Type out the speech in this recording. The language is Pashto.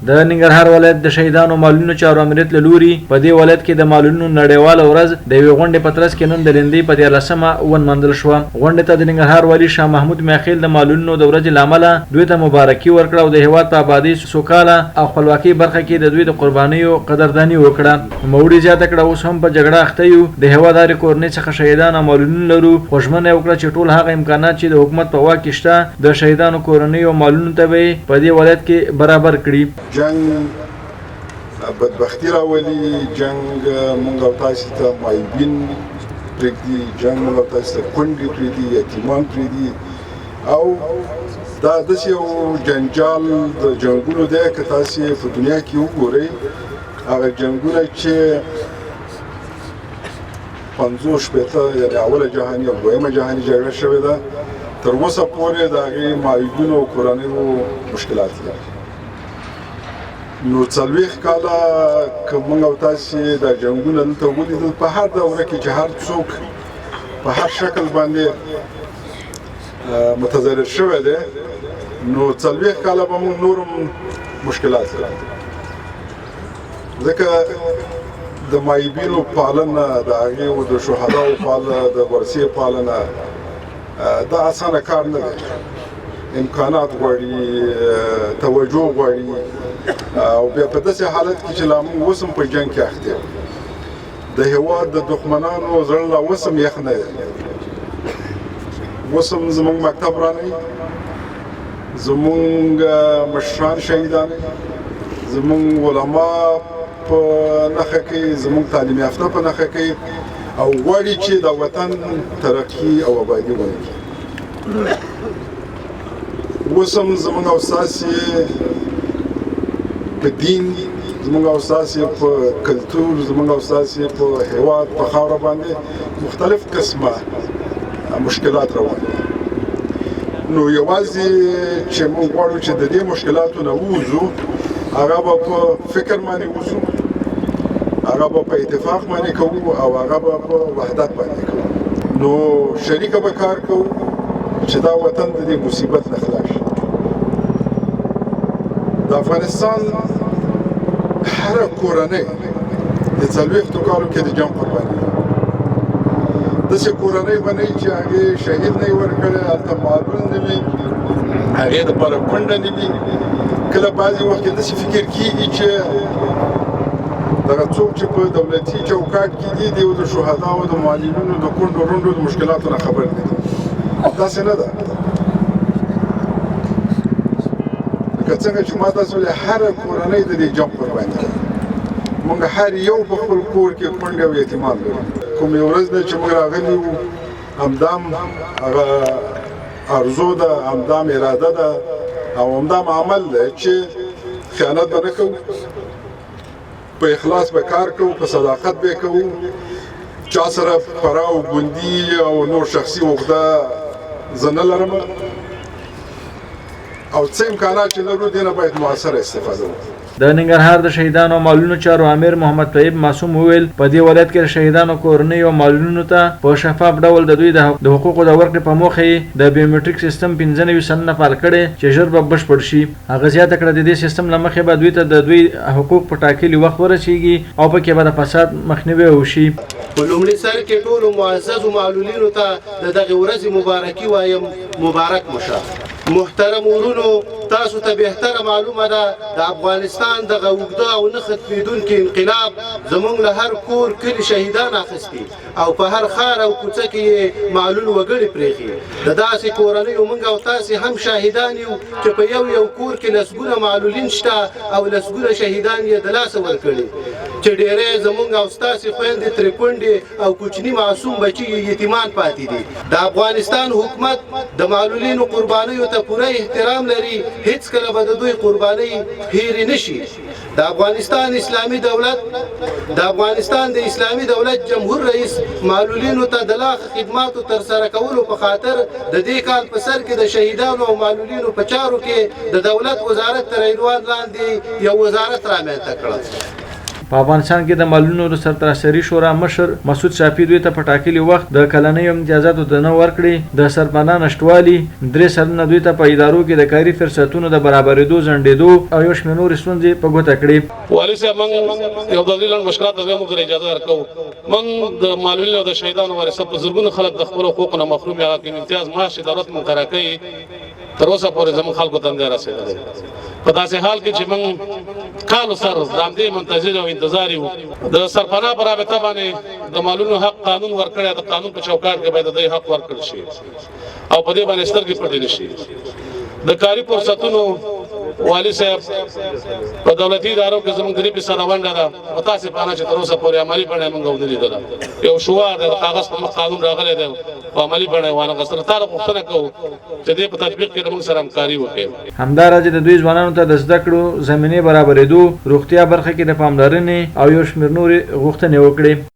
د ننګرهار ولایت د شهیدانو مالونو چارو امریت له لوري په دې ولایت کې د مالونو نړیواله ورځ د یوې غونډې په ترڅ کې نن د لندۍ په 13مه ونمنځل شوه. غونډې ته د ننګرهار والي شاه محمود میاخیل د مالونو د ورځې له امله دوی ته مبارکي ورکړه او د هیواد په ابادۍ سوکاله او خپلواکۍ برخه کې د دوی د قربانیو قدرداني وکړه. نوموړي زیاته کړه اوس هم په جګړه اخته یو، د هیواد هرې کورنۍ څخه شهیدان او مالونه لرو، خو ژمنه یې وکړه چې ټول هغه امکانات چې د حکومت په واک کې شته د شهیدانو کورنۍ او مالونو ته به په دې ولایت کې برابر کړي. جنگ بدبختی راولي، جنگ مونږ او تاسو ته مایبین پرېږدي، جنگ مونږ او تاسو ته کونډې پرېږدي، یتیمان پرېږدي او دا داسې یو جنجال د جنګونو دی که تاسې په دنیا کې وګورئ هغه جنګونه چې 50 یعنې اوله جهاني او دویمه جهاني جګړه شوې ده تر اوسه پورې د هغې معیوبینو او کورنیو مشکلات دي. نو 40 کاله که موږ او تاسې دا جنګونه دلته ولیدل په هر دوره کې چې هر څوک په هر شکل باندې متضرر شوی دی نو 40 کاله به موږ نور هم مشکلات لرو. ځکه د معیوبینو پالنه د هغې او د شهداو پالنه د ورثې پالنه دا اسانه کار نه دی. امکانات غواړي، توجه غواړي او بیا په داسې حالت کې چې لا موږ اوس هم په جنګ کې اخته یو. د هېواد د دښمنانو زړه لا اوس هم یخ نه دی. اوس هم زموږ مکتب رانه زموږ مشران شهیدان زموږ علما په نښه کوي، زموږ تعلیم یافته په نښه کوي او غواړي چې د وطن ترقي او آبادي ونکړي. اوس هم زموږ او ستاسې په دین، زموږ او ستاسې په کلتور، زموږ او ستاسې په هېواد په خاوره باندې مختلف قسمه مشکلات روان دي. نو یوازې چې موږ غواړو چې د دې مشکلاتو نه ووځو هغه به په فکر باندې وځو، هغه به په اتفاق باندې کوو او هغه به په وحدت باندې کوو. نو شریکه به کار کوو چې دا وطن د دې مصیبت نه خلاص شي. د افغانستان هره کورنۍ د 40 کالو کې د جنګ قرباني ده. داسې کورنۍ به نه وي چې هغې شهید نه یې ورکړی، هلته مالونه نه وي، هغې دپاره کونډه نه وي. کله بعضې وخت کې داسې فکر کېږي چې دغه څوک چې په دولتي چوکاټ کې دي د شهداو د معلمینو د کونډو رونډو د مشکلاتو نه خبر نه دي. داسې نه ده. لکه څنګه چې ما تاسو ویلې هره کورنۍ د دې جنګ قرباني ده. موږ هر یو په خپل کور کې کونډې او یتیمان لرو. کومې ورځ نه چې موږ راغلي وو همدام هغه ارزو ده، همدام اراده ده او همدام عمل ده چې خیانت به نه کوو، په اخلاص به کار کوو، په صداقت به کوو، چا سره پره او ګوندي او نور شخصي عقده زه نه لرم او څه امکانات چې لرو دې نه باید مؤثره استفاده وکړو. د ننګرهار د شهیدانو مالونو چارو امیر محمد طیب معصوم وویل په دې ولایت کې د شهیدانو کورنۍ او مالونو ته په شفاف ډول د دوی د حقوقو د ورکړې په موخه یې د بیومټریک سیستم 95 سننه فعال کړي چې ژر به بشپړ شي. هغه زیاته کړه د دې سیستم له مخې به دوی ته د دوی حقوق په ټاکلي وخت ورسیږي او پکې به د فساد مخنیوی وشي. په لومړي سر کې ټولو معززو معلولینو ته د دغې ورځې مبارکي وایم. مبارک مشه. محترم ورونو، تاسو ته بهتره معلومه ده د افغانستان دغه اوږده او نه ختمېدونکي انقلاب زموږ له هر کور کلي شهیدان اخیستي او په هر ښار او کوڅه کې یې معلول وګړي پرېښي. د داسې کورنیو موږ او تاسې هم شاهدان یو چې په یو کور کې لسګونه معلولین شته او لسګونه شهیدان یې د لاسه ورکړي چې ډېری زموږ او ستاسې خویندې ترې کونډې او کوچني معصوم بچي یتیمان پاتې دي. د افغانستان حکومت د معلولینو قربانیو ته پوره احترام لري، هیڅکله به د دوی قربانۍ هېرې نه شي. د افغانستان د اسلامي دولت جمهور رئیس معلولینو ته د لا خدماتو ترسره کولو په خاطر د دې کال په سر کې د شهیدانو او معلولینو په چارو کې د دولت وزارت تر عنوان لاندې یو وزارت رامنځته کړ. په افغانستان کې د مالونو د سرتاسري شورا مشر مسعود شافي دوی ته په ټاکلي وخت د کلنیو امتیازاتو د نه ورکړې د سرپناه نشټوالي 3 سلنه دوی ته په ادارو کې د کاري فرصتونو د برابرېدو ځنډېدو او یو شمېر نورې ستونزې په ګوته کړې. والي صاحب موږ یو دلیل مشکلات به موږ اجازه ورکوو. موږ د معلولینو او د شهیدانو ورثه په زرګونو خلک د خپل حقوقو نه محروم یا کې امتیاز معاش دولت مقرره کوي تر اوسه پورې زموږ خلکو ته نه رسېدلی. په داسې حال کې چې موږ کالو سر د همدې منتظر او انتظار یو د سرپناه په رابطه باندې د مالونو حق قانون ورکړی د قانون په چوکاټ کې باید د دوی حق ورکړل شي او په دې باندې سترګې پټې نه شي. د کاري فرصتونو والي صاحب په دولتي ادارو کې زموږ درې فیصده ونډه ده او تاسې پانه چې تر اوسه پورې عملي بڼه یې موږ ولیدله. یو شعار دی د کاغذ په مخ قانون راغلی دی او عملي بڼه یې وانغېستله. تا له پوښتنه کوو چې دې په تطبیق کې موږ سره همکاري وکړي. همداراز د دوی ځوانانو ته د زده کړو زمینې برابرېدو، روغتیا برخه کې د پاملرنې او یو شمېر نورې غوښتنې وکړې.